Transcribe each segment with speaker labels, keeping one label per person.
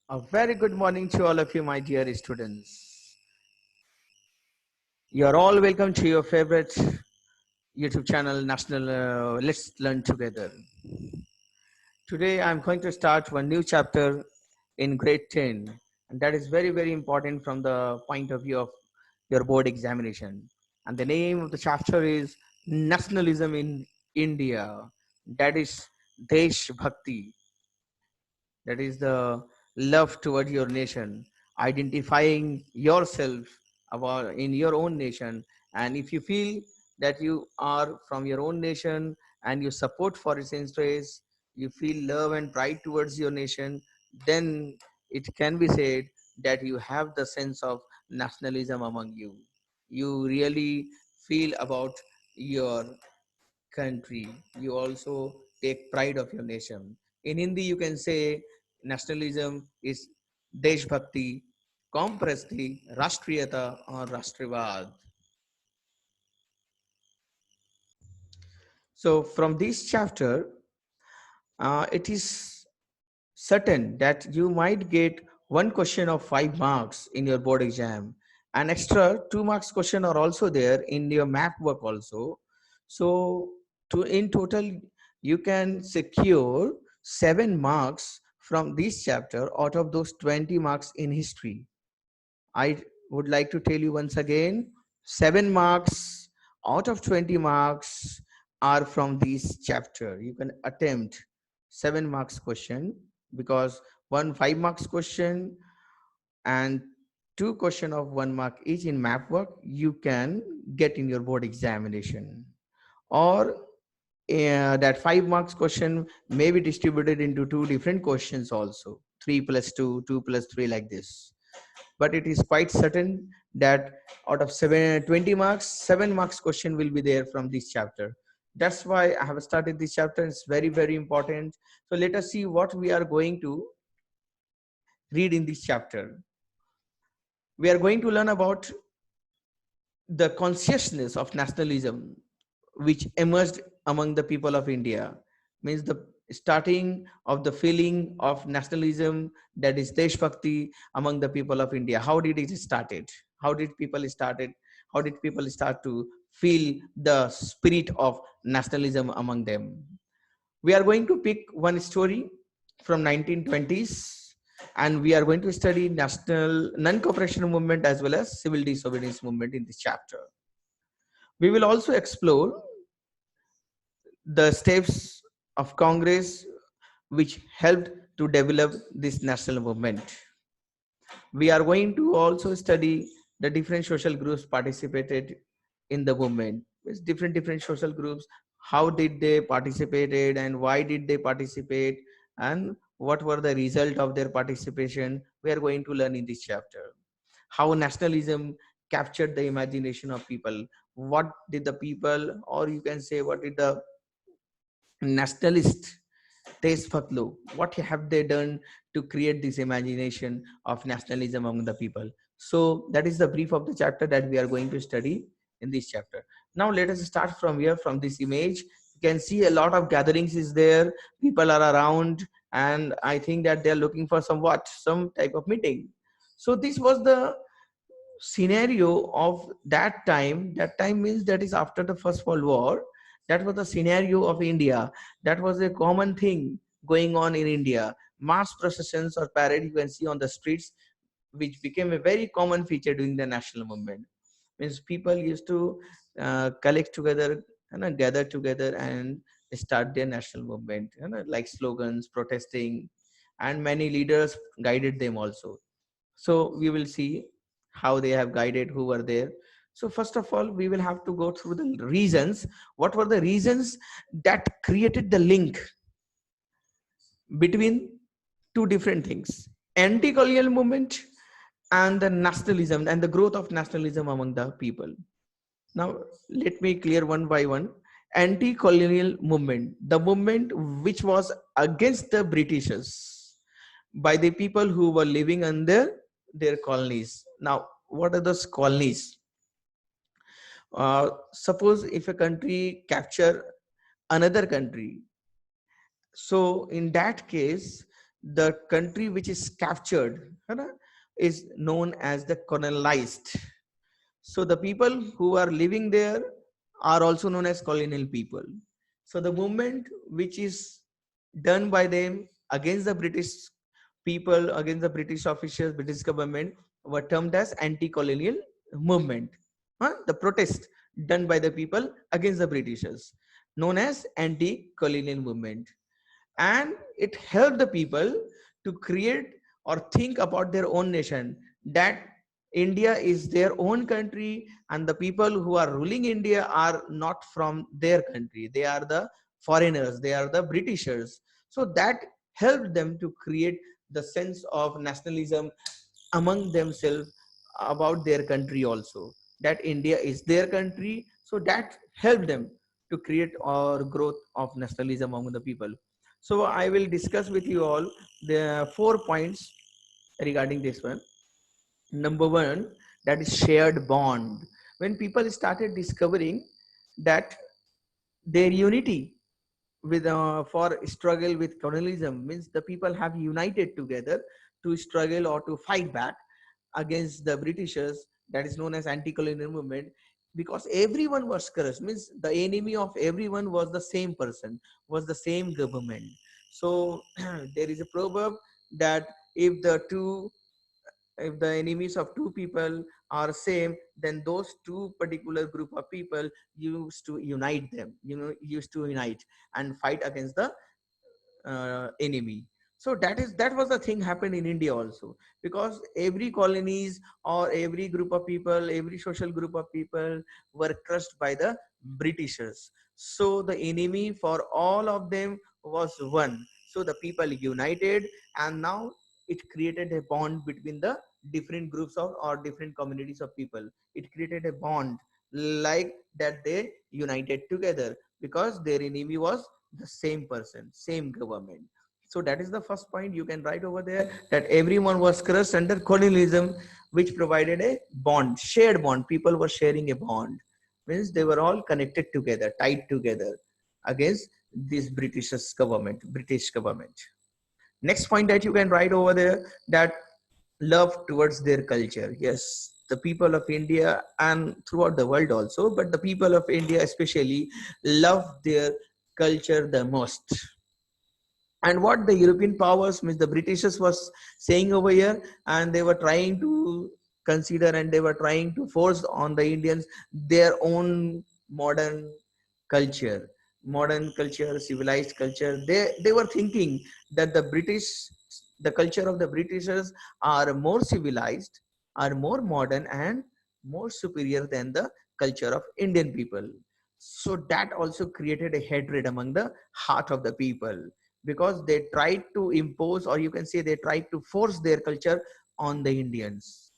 Speaker 1: A very good morning to all of you, my dear students. You are all welcome to your favorite YouTube channel, National Let's Learn Together. Today, I'm going to start one new chapter in grade 10, and that is very, very important from the point of view of your board examination. And the name of the chapter is Nationalism in India. That is Desh Bhakti. That is the love toward your nation, identifying yourself about in your own nation. And if you feel that you are from your own nation and you support for its interests, you feel love and pride towards your nation, then it can be said that you have the sense of nationalism among you. You really feel about your country. You also take pride of your nation. In Hindi, you can say nationalism is Desh Bhakti, compressly Rashtriyata or Rashtrivad. So, from this chapter, it is certain that you might get one question of 5 marks in your board exam. An extra 2 marks question are also there in your map work also. So to in total you can secure 7 marks from this chapter out of those 20 marks in history. I would like to tell you once again, 7 marks out of 20 marks are from this chapter. You can attempt 7 marks question because one 5 marks question and two question of 1 mark each in map work you can get in your board examination. Or that 5 marks question may be distributed into two different questions also, 3 plus 2, 2 plus 3, like this. But it is quite certain that out of 20 marks, 7 marks question will be there from this chapter. That's why I have started this chapter. It's very, very important. So let us see what we are going to read in this chapter. We are going to learn about the consciousness of nationalism which emerged among the people of India. Means the starting of the feeling of nationalism, that is Desh Bhakti, among the people of India. How did it started? How did people started? How did people start to feel the spirit of nationalism among them? We are going to pick one story from 1920s, and we are going to study national non-cooperation movement as well as civil disobedience movement in this chapter. We will also explore the steps of Congress which helped to develop this national movement. We are going to also study the different social groups participated in the movement. It's different social groups. How did they participated and why did they participate and what were the result of their participation? We are going to learn in this chapter. How nationalism captured the imagination of people. What did the people, or you can say, what did the nationalist Deshbhakt, what have they done to create this imagination of nationalism among the people? So that is the brief of the chapter that we are going to study in this chapter. Now let us start from here, from this image. You can see a lot of gatherings is there. People are around, and I think that they are looking for some type of meeting. So this was the scenario of that time. That time means that is after the First World War. That was the scenario of India. That was a common thing going on in India. Mass processions or parade you can see on the streets, which became a very common feature during the national movement. Means people used to collect together and gather together and start their national movement, like slogans, protesting, and many leaders guided them also. So we will see how they have guided, who were there. So first of all, we will have to go through the reasons. What were the reasons that created the link between two different things: anti-colonial movement and the nationalism and the growth of nationalism among the people? Now let me clear one by one. Anti-colonial movement, the movement which was against the Britishers by the people who were living under their colonies. Now, what are those colonies? Suppose if a country capture another country, so in that case the country which is captured है ना, is known as the colonized. So the people who are living there are also known as colonial people. So the movement which is done by them against the British people, against the British officials, British government, were termed as anti-colonial movement. The protest done by the people against the Britishers, known as anti-colonial movement. And it helped the people to create or think about their own nation, that India is their own country and the people who are ruling India are not from their country, they are the foreigners, they are the Britishers. So that helped them to create the sense of nationalism among themselves about their country also, that India is their country. So that helped them to create or growth of nationalism among the people. So I will discuss with you all the 4 points regarding this one. Number one, that is shared bond. When people started discovering that their unity with for struggle with colonialism, means the people have united together to struggle or to fight back against the Britishers, that is known as anti-colonial movement, because everyone was cursed, means the enemy of everyone was the same person, was the same government. So there is a proverb that if the two, if the enemies of two people are same, then those two particular group of people used to unite them, used to unite and fight against the enemy. So that was the thing happened in India also, because every colonies or every group of people, every social group of people were crushed by the Britishers. So the enemy for all of them was one. So the people united, and now it created a bond between the different groups of or different communities of people. It created a bond like that, they united together because their enemy was the same person, same government. So that is the first point you can write over there, that everyone was crushed under colonialism, which provided a bond, shared bond. People were sharing a bond, means they were all connected together, tied together against this British government. Next point that you can write over there, that love towards their culture. Yes, the people of India and throughout the world also, but the people of India especially love their culture the most. And what the European powers, means the Britishers, was saying over here, and they were trying to consider and they were trying to force on the Indians their own culture modern culture, civilized culture. They were thinking that the culture of the Britishers are more civilized, are more modern and more superior than the culture of Indian people. So that also created a hatred among the heart of the people, because they tried to impose, or you can say they tried to force their culture on the Indians.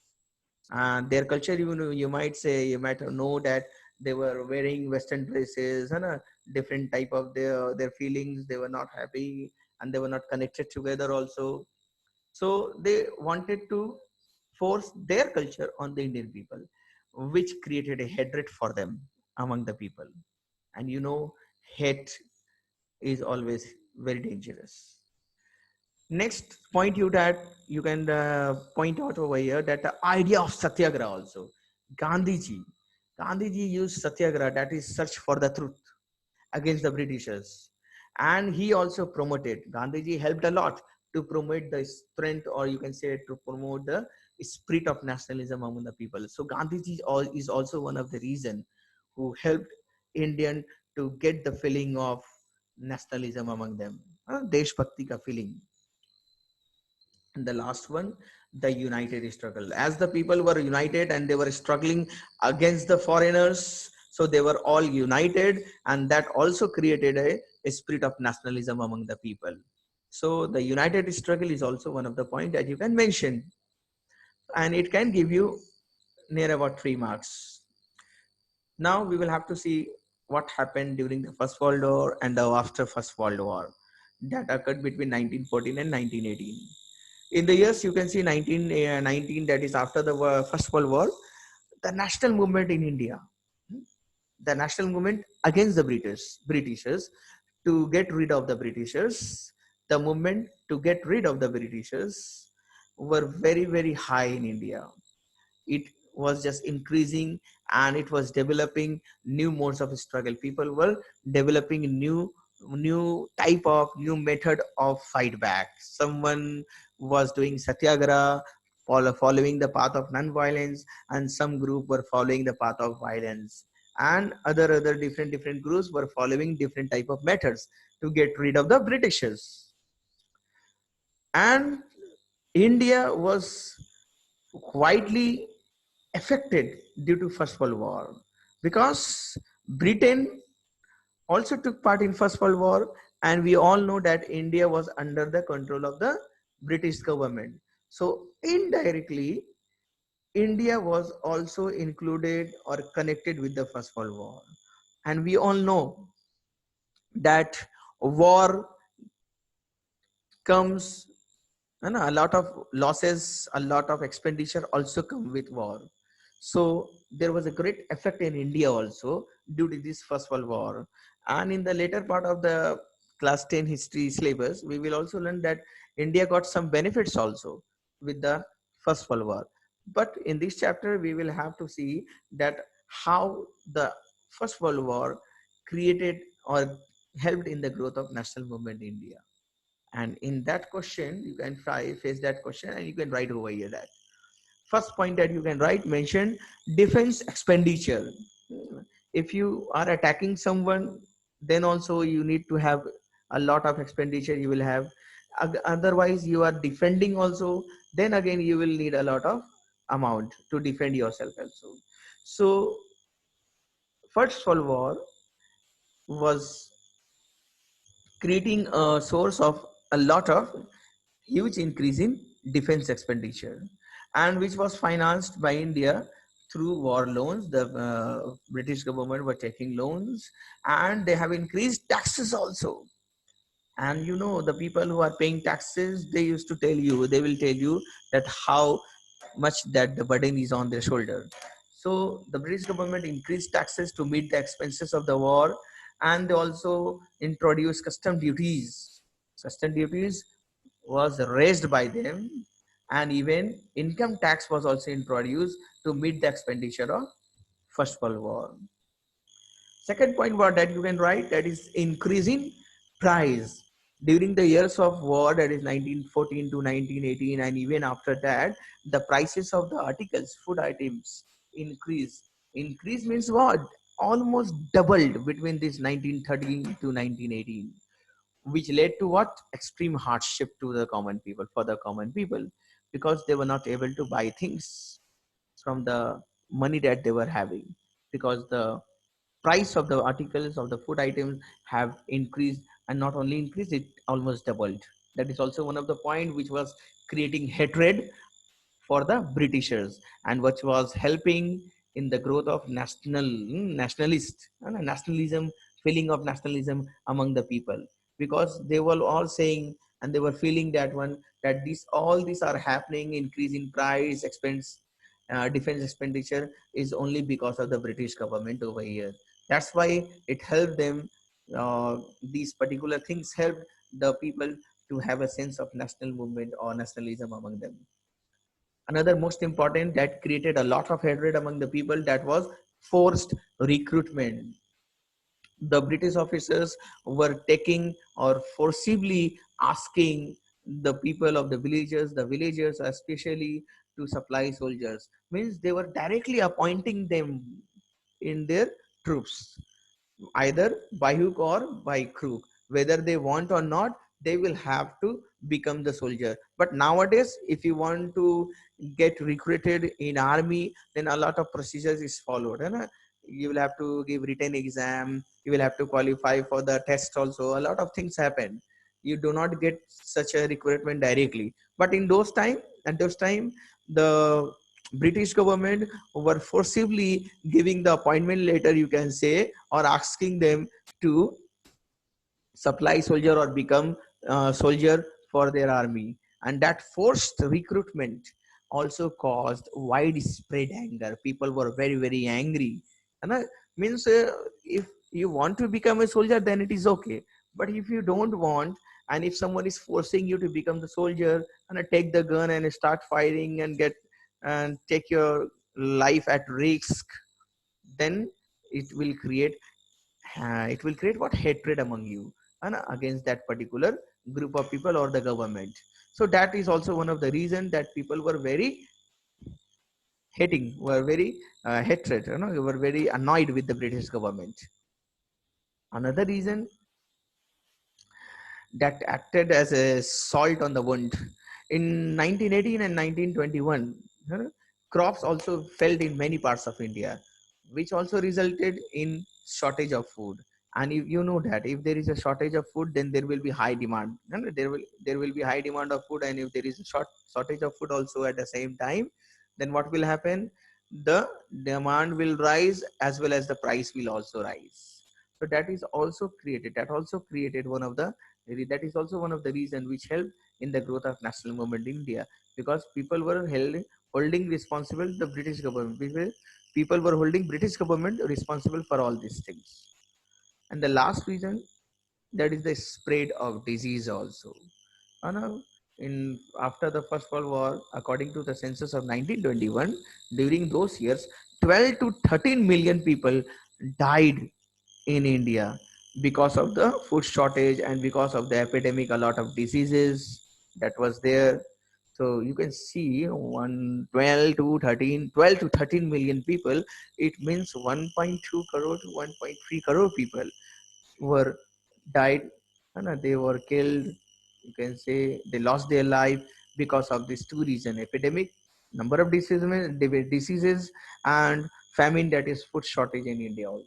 Speaker 1: And their culture, you might say, you might know that they were wearing Western dresses and a different type of their feelings. They were not happy and they were not connected together also. So they wanted to force their culture on the Indian people, which created a hatred for them among the people. And hate is always very dangerous. Next point you can point out over here, that the idea of satyagraha also. Gandhiji, Gandhiji used satyagraha, that is search for the truth against the Britishers, and he also promoted. Gandhiji helped a lot to promote the strength, or you can say to promote the spirit of nationalism among the people. So Gandhiji is also one of the reason who helped Indian to get the feeling of nationalism among them, Desh Bhakti ka feeling. And the last one, the united struggle. As the people were united and they were struggling against the foreigners, so they were all united, and that also created a spirit of nationalism among the people. So the united struggle is also one of the points that you can mention, and it can give you near about 3 marks. Now we will have to see what happened during the First World War and the after First World War that occurred between 1914 and 1918. In the years, you can see 1919, that is after the First World War, the national movement in India, the national movement against the Britishers, to get rid of the Britishers, the movement to get rid of the Britishers were very, very high in India. It was just increasing, and it was developing new modes of struggle. People were developing new type of new method of fight back. Someone was doing satyagraha, following the path of non-violence, and some group were following the path of violence, and other different groups were following different type of methods to get rid of the Britishers. And India was widely affected due to First World War, because Britain also took part in First World War, and we all know that India was under the control of the British government. So indirectly, India was also included or connected with the First World War. And we all know that war comes, and a lot of losses, a lot of expenditure also come with war. So there was a great effect in India also due to this First World War. And in the later part of the class 10 history syllabus, we will also learn that India got some benefits also with the First World War. But in this chapter, we will have to see that how the First World War created or helped in the growth of national movement in India. And in that question, you can face that question, and you can write over here that first point that you can write, mention defense expenditure. If you are attacking someone, then also you need to have a lot of expenditure you will have. Otherwise you are defending also, then again you will need a lot of amount to defend yourself also. So First World War was creating a source of a lot of huge increase in defense expenditure, and which was financed by India through war loans. The British government were taking loans, and they have increased taxes also. And you know, the people who are paying taxes, they used to tell you, they will tell you that how much that the burden is on their shoulder. So the British government increased taxes to meet the expenses of the war, and they also introduced custom duties. Custom duties was raised by them, and even income tax was also introduced to meet the expenditure of First World War. Second point what that you can write, that is increasing price during the years of war, that is 1914 to 1918, and even after that the prices of the articles, food items increase. Increase means what? Almost doubled between this 1913 to 1918, which led to what? Extreme hardship to the common people, for the common people, because they were not able to buy things from the money that they were having, because the price of the articles of the food items have increased, and not only increased, it almost doubled. That is also one of the point which was creating hatred for the Britishers, and which was helping in the growth of nationalist nationalism, feeling of nationalism among the people, because they were all saying, and they were feeling that one, that these all these are happening, increase in price, expense, defense expenditure is only because of the British government over here. That's why it helped them. These particular things helped the people to have a sense of national movement or nationalism among them. Another most important that created a lot of hatred among the people, that was forced recruitment. The British officers were taking or forcibly asking the people of the villagers especially, to supply soldiers. Means they were directly appointing them in their troops, either by hook or by crook, whether they want or not, they will have to become the soldier. But nowadays, if you want to get recruited in army, then a lot of procedures is followed, and you will have to give written exam, you will have to qualify for the test also, a lot of things happen. You do not get such a recruitment directly. But in those time, at those time, the British government were forcibly giving the appointment letter, you can say, or asking them to supply soldier or become soldier for their army. And that forced recruitment also caused widespread anger. People were very, very angry. And means if you want to become a soldier, then it is okay. But if you don't want, And if someone is forcing you to become the soldier and take the gun and start fighting and get and take your life at risk, then it will create what hatred among you and against that particular group of people or the government. So that is also one of the reason that people were very were very hatred, were very annoyed with the British government. Another reason that acted as a salt on the wound in 1918 and 1921, crops also failed in many parts of India, which also resulted in shortage of food. And if you know that if there is a shortage of food, then there will be high demand. There will be high demand of food, and if there is a shortage of food also at the same time, then what will happen? The demand will rise as well as the price will also rise. So that is also created. That is also one of the reason which helped in the growth of national movement in India, because people were holding responsible the British government. People were holding British government responsible for all these things. And the last reason, that is the spread of disease also. In after the First World War, according to the census of 1921, during those years, 12 to 13 million people died in India because of the food shortage and because of the epidemic, a lot of diseases that was there. So you can see 12 to 13 million people. It means 1.2 crore to 1.3 crore people were died, and they were killed. You can say they lost their life because of these two reasons: epidemic, number of diseases, and famine, that is food shortage in India also.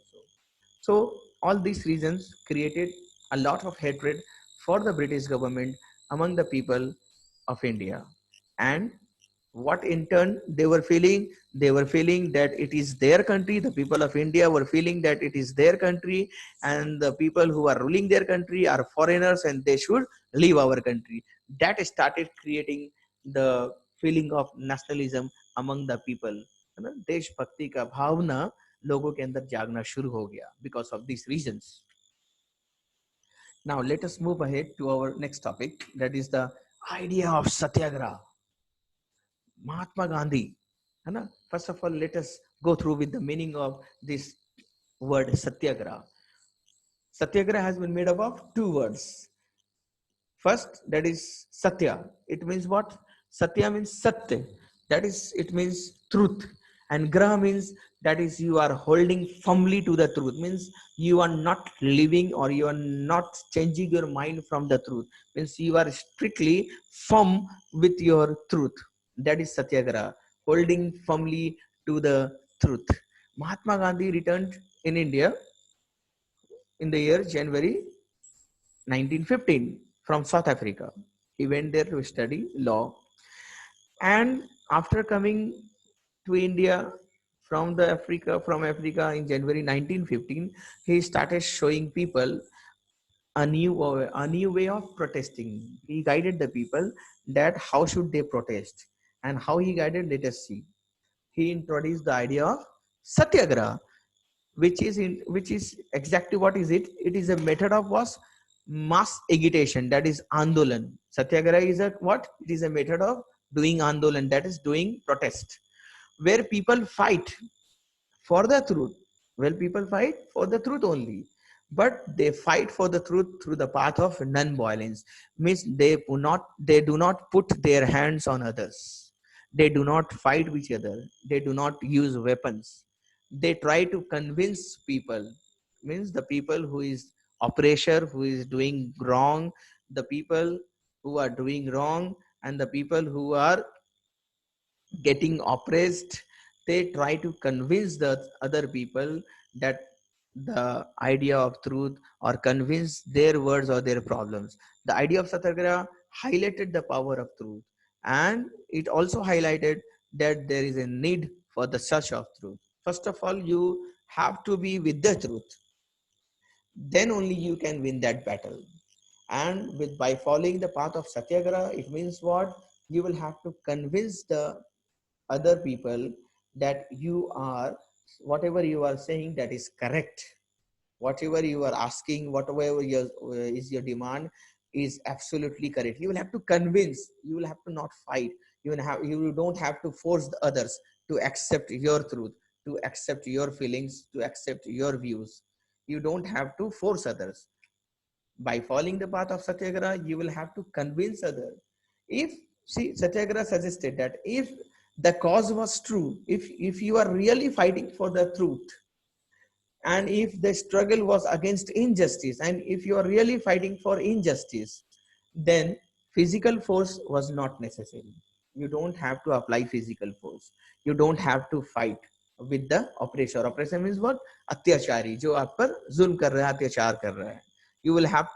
Speaker 1: So all these reasons created a lot of hatred for the British government among the people of India. And what in turn they were feeling that it is their country. The people of India were feeling that it is their country, and the people who are ruling their country are foreigners and they should leave our country. That started creating the feeling of nationalism among the people, है ना? देशभक्ति का भावना लोगों के अंदर जागना शुरू हो गया because of these reasons. Now let us move ahead to our next topic, that is the idea of satyagraha. Mahatma Gandhi. है ना? First of all, let us go through with the meaning of this word satyagraha. Satyagraha has been made up of two words. First, that is satya. It means what? Satya means satya. That is, it means truth. And graha means that is you are holding firmly to the truth. Means you are not living or you are not changing your mind from the truth. Means you are strictly firm with your truth. That is satyagraha, holding firmly to the truth. Mahatma Gandhi returned in India in the year January 1915 from South Africa. He went there to study law, and after coming to India from Africa in January 1915, he started showing people a new way of protesting. He guided the people that how should they protest, and how he guided. Let us see. He introduced the idea of satyagraha, which is exactly what is it? It is a method of was mass agitation, that is andolan. Satyagraha is a what? It is a method of doing andolan, that is doing protest, where people fight for the truth. Well, people fight for the truth only, but they fight for the truth through the path of non-violence. Means they do not put their hands on others. They do not fight with each other. They do not use weapons. They try to convince people. Means the people who is oppressor, who is doing wrong, the people who are doing wrong, and the people who are getting oppressed, they try to convince the other people that the idea of truth, or convince their words or their problems. The idea of satyagraha highlighted the power of truth, and it also highlighted that there is a need for the search of truth. First of all, you have to be with the truth, then only you can win that battle. And with by following the path of satyagraha, it means what? You will have to convince the other people that you are, whatever you are saying, that is correct. Whatever you are asking, whatever is your demand, is absolutely correct. You will have to convince, you will have to not fight. You don't have to force the others to accept your truth, to accept your feelings, to accept your views. You don't have to force others. By following the path of Satyagraha, you will have to convince others. If, see, Satyagraha suggested that if the cause was true, if you are really fighting for the truth, and if the struggle was against injustice, and if you are really fighting for injustice, then physical force was not necessary. You don't have to apply physical force. You don't have to fight with the oppressor. Oppressor means what? अत्याचारी, जो आप पर जुल्म कर रहा है, अत्याचार कर रहा है. You will have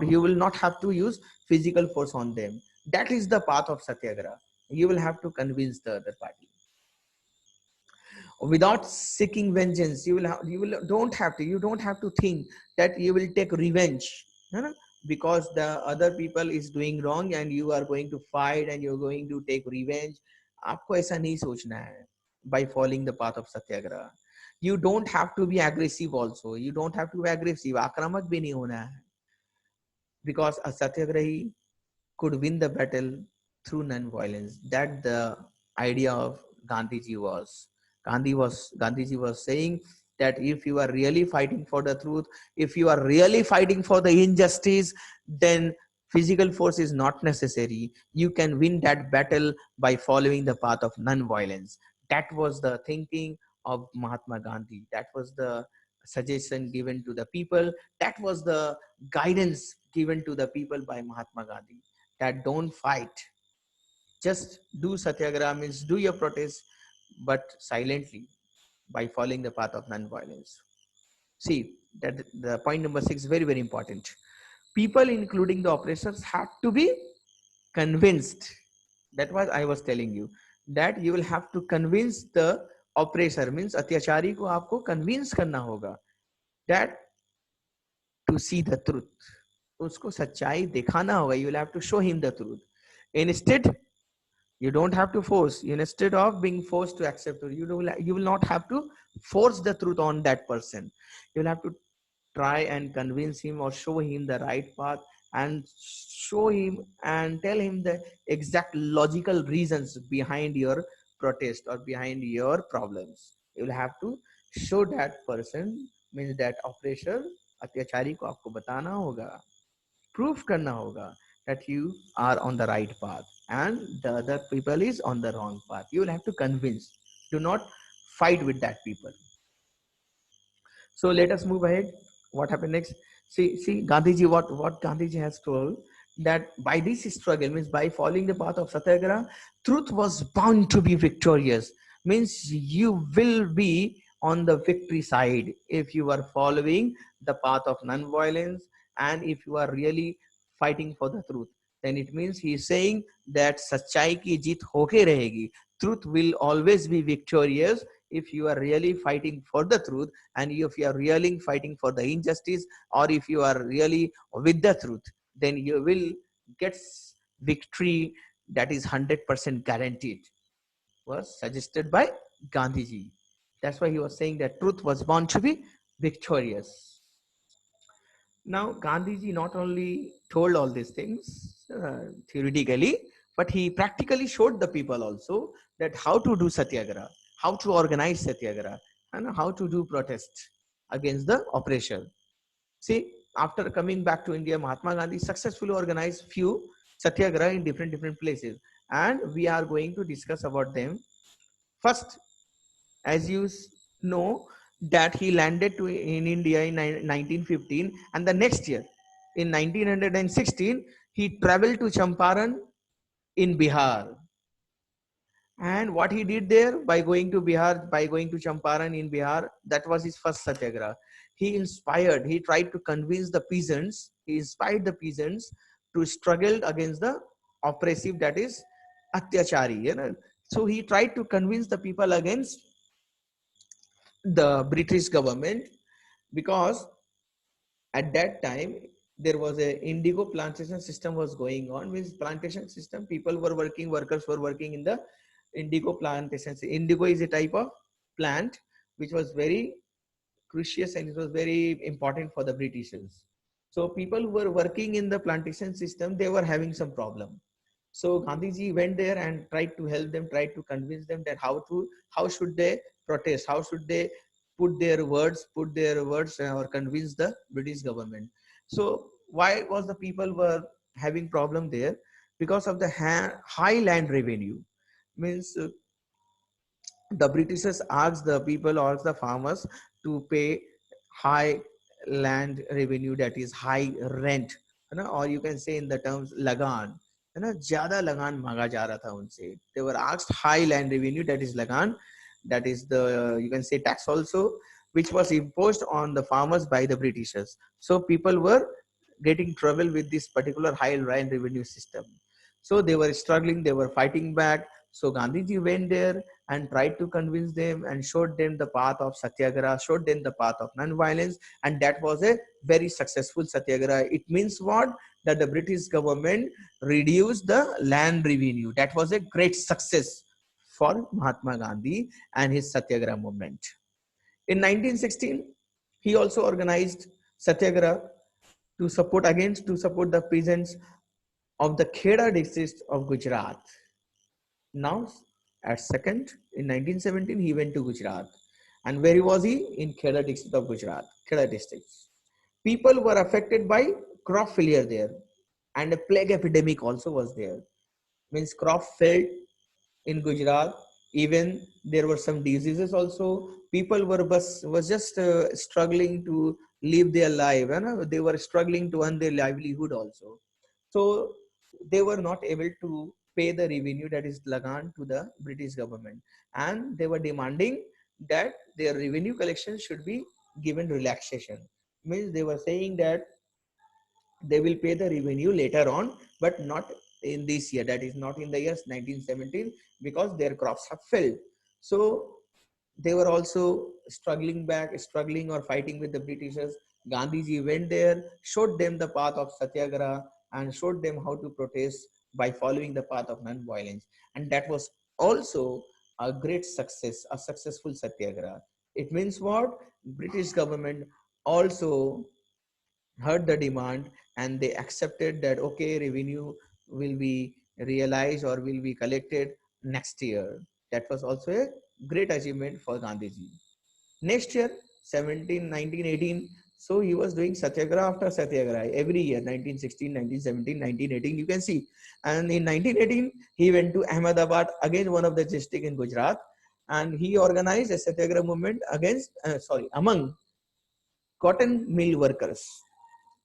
Speaker 1: you will not have to use physical force on them. That is the path of Satyagraha. You will have to convince the other party without seeking vengeance. You don't have to think that you will take revenge, है ना? Because the other people is doing wrong and you are going to fight and you're going to take revenge. आपको ऐसा नहीं सोचना है. By following the path of Satyagraha, you don't have to be aggressive also. You don't have to be aggressive. आक्रामक भी नहीं होना है. Because a Satyagrahi could win the battle through non-violence. That the idea of Gandhiji was. Gandhiji was saying that if you are really fighting for the truth, if you are really fighting for the injustice, then physical force is not necessary. You can win that battle by following the path of non-violence. That was the thinking of Mahatma Gandhi. That was the suggestion given to the people. That was the guidance given to the people by Mahatma Gandhi. That don't fight. Just do satyagraha, means do your protest, but silently, by following the path of non-violence. See, that the point number 6 is very, very important. People, including the oppressors, have to be convinced. That was I was telling you, that you will have to convince the oppressor, means अत्याचारी को आपको convince करना होगा, that to see the truth. उसको सच्चाई दिखाना होगा. You will have to show him the truth. Instead, you don't have to force. Instead of being forced to accept it, you will not have to force the truth on that person. You will have to try and convince him or show him the right path, and show him and tell him the exact logical reasons behind your protest or behind your problems. You will have to show that person, means that oppressor, अत्याचारी को आपको बताना होगा, proof करना होगा that you are on the right path and the other people is on the wrong path. You will have to convince. Do not fight with that people. So let us move ahead. What happened next? See, Gandhiji, what Gandhiji has told, that by this struggle, means by following the path of Satyagraha, truth was bound to be victorious. Means you will be on the victory side if you are following the path of non-violence, and if you are really fighting for the truth. Then it means he is saying that सच्चाई की जीत होके रहेगी. Truth will always be victorious if you are really fighting for the truth, and if you are really fighting for the injustice, or if you are really with the truth, then you will get victory that is 100% guaranteed. Was suggested by Gandhiji. That's why he was saying that truth was bound to be victorious. Now, Gandhiji not only told all these things theoretically, but he practically showed the people also that how to do satyagraha, how to organize satyagraha, and how to do protest against the oppression. See, after coming back to India, Mahatma Gandhi successfully organized few satyagraha in different places, and we are going to discuss about them. First, as you know, that he landed in India in 1915, and the next year in 1916 he traveled to Champaran in Bihar. And what he did there, by going to Bihar, by going to Champaran in Bihar, that was his first satyagraha. He tried to convince the peasants, he inspired the peasants to struggle against the oppressive, that is Atyachari. So he tried to convince the people against the British government, because at that time there was a indigo plantation system was going on. With plantation system, workers were working in the indigo plantation. Indigo is a type of plant which was very crucial and it was very important for the Britishers. So people who were working in the plantation system, they were having some problem. So Gandhiji went there and tried to help them, tried to convince them that how should they protest, how should they put their words or convince the British government. So why was the people were having problem there? Because of the high land revenue. Means the Britishers asked the people or the farmers to pay high land revenue, that is high rent, है ना, or you can say in the terms lagan, है ना, ज्यादा लगान मांगा जा रहा था उनसे. They were asked high land revenue, that is lagan, that is the, you can say, tax also, which was imposed on the farmers by the Britishers. So people were getting trouble with this particular high land revenue system. So they were struggling, they were fighting back. So Gandhiji went there and tried to convince them and showed them the path of satyagraha, showed them the path of non-violence, and that was a very successful satyagraha. It means what? That the British government reduced the land revenue. That was a great success for Mahatma Gandhi and his satyagraha movement. In 1916, he also organized satyagraha to support the peasants of the Kheda district of Gujarat. Now, at second, in 1917, he went to Gujarat. And where was he? In Kheda district of Gujarat, Kheda district. People were affected by crop failure there. And a plague epidemic also was there. Means crop failed in Gujarat. Even there were some diseases also. People was just struggling to live their life. And they were struggling to earn their livelihood also. So they were not able to pay the revenue, that is lagan, to the British government, and they were demanding that their revenue collection should be given relaxation. Means they were saying that they will pay the revenue later on, but not in this year, that is not in the years 1917, because their crops have failed. So they were also struggling or fighting with the Britishers. Gandhiji went there, showed them the path of satyagraha, and showed them how to protest by following the path of non-violence. And that was also a great success, a successful satyagraha. It means what? British government also heard the demand, and they accepted that okay, revenue will be realized or will be collected next year. That was also a great achievement for Gandhiji. Next year, 1918, so he was doing satyagraha after satyagraha every year, 1916, 1917, 1918, you can see. And in 1918, he went to Ahmedabad, again one of the district in Gujarat, and he organized a satyagraha movement among cotton mill workers.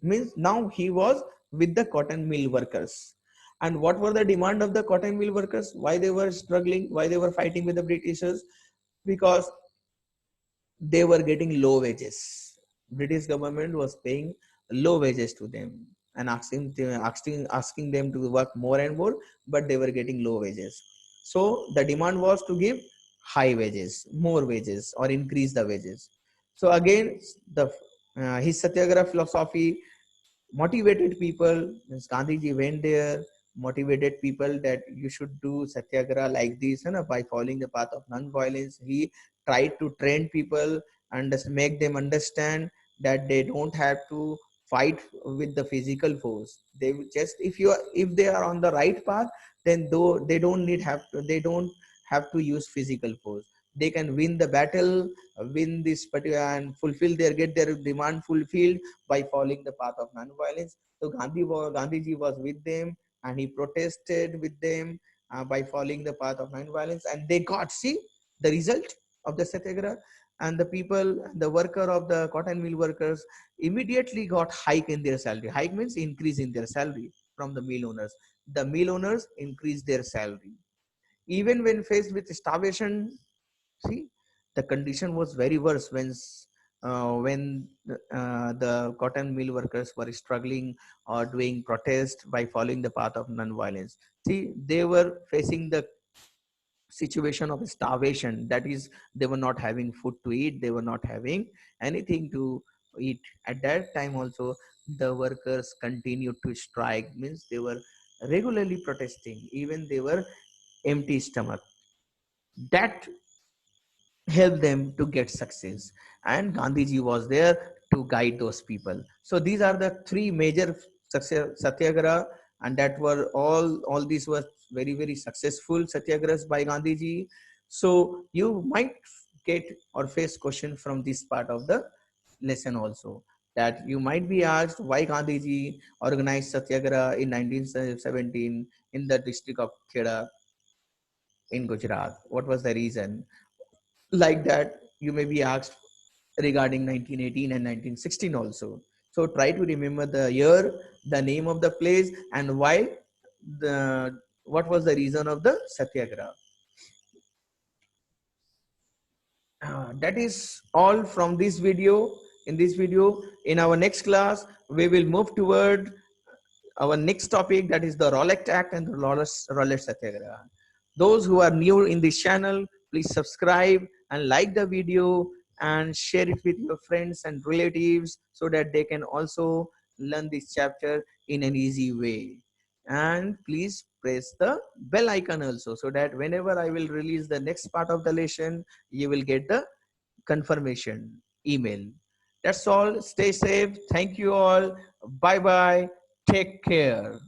Speaker 1: Means now he was with the cotton mill workers. And what were the demand of the cotton mill workers? Why they were struggling? Why they were fighting with the Britishers? Because they were getting low wages. British government was paying low wages to them and asking them to work more and more, but they were getting low wages. So the demand was to give high wages, more wages, or increase the wages. So again, the his satyagraha philosophy motivated people. Means Gandhiji went there, motivated people that you should do satyagraha like this, and by following the path of non-violence. He tried to train people and make them understand that they don't have to fight with the physical force. They just, if they are on the right path, then though they don't have to use physical force. They can win the battle, win this particular, and get their demand fulfilled by following the path of non-violence. So Gandhiji was with them, and he protested with them by following the path of non-violence, and they got, see, the result of the satyagraha. And the people, the worker of the cotton mill workers, immediately got hike in their salary. Hike means increase in their salary from the mill owners. The mill owners increased their salary. Even when faced with starvation, see, the condition was very worse when the cotton mill workers were struggling or doing protest by following the path of non-violence. See, they were facing the situation of starvation. That is, they were not having food to eat. They were not having anything to eat. At that time also, the workers continued to strike. Means they were regularly protesting. Even they were empty stomach. That help them to get success. And Gandhiji was there to guide those people. So these are the three major satyagraha, and that were all these were very very successful satyagrahas by Gandhi ji. So you might get or face question from this part of the lesson also, that you might be asked why Gandhi ji organized satyagraha in 1917 in the district of Kheda in Gujarat. What was the reason? Like that, you may be asked regarding 1918 and 1916 also. So try to remember the year, the name of the place, and why the what was the reason of the satyagraha. That is all from this video. In this video, in our next class, we will move toward our next topic, that is the Rowlatt Act and the Rowlatt Satyagraha. Those who are new in this channel, please subscribe and like the video and share it with your friends and relatives so that they can also learn this chapter in an easy way. And please press the bell icon also, so that whenever I will release the next part of the lesson, you will get the confirmation email. That's all. Stay safe. Thank you all. Bye bye. Take care.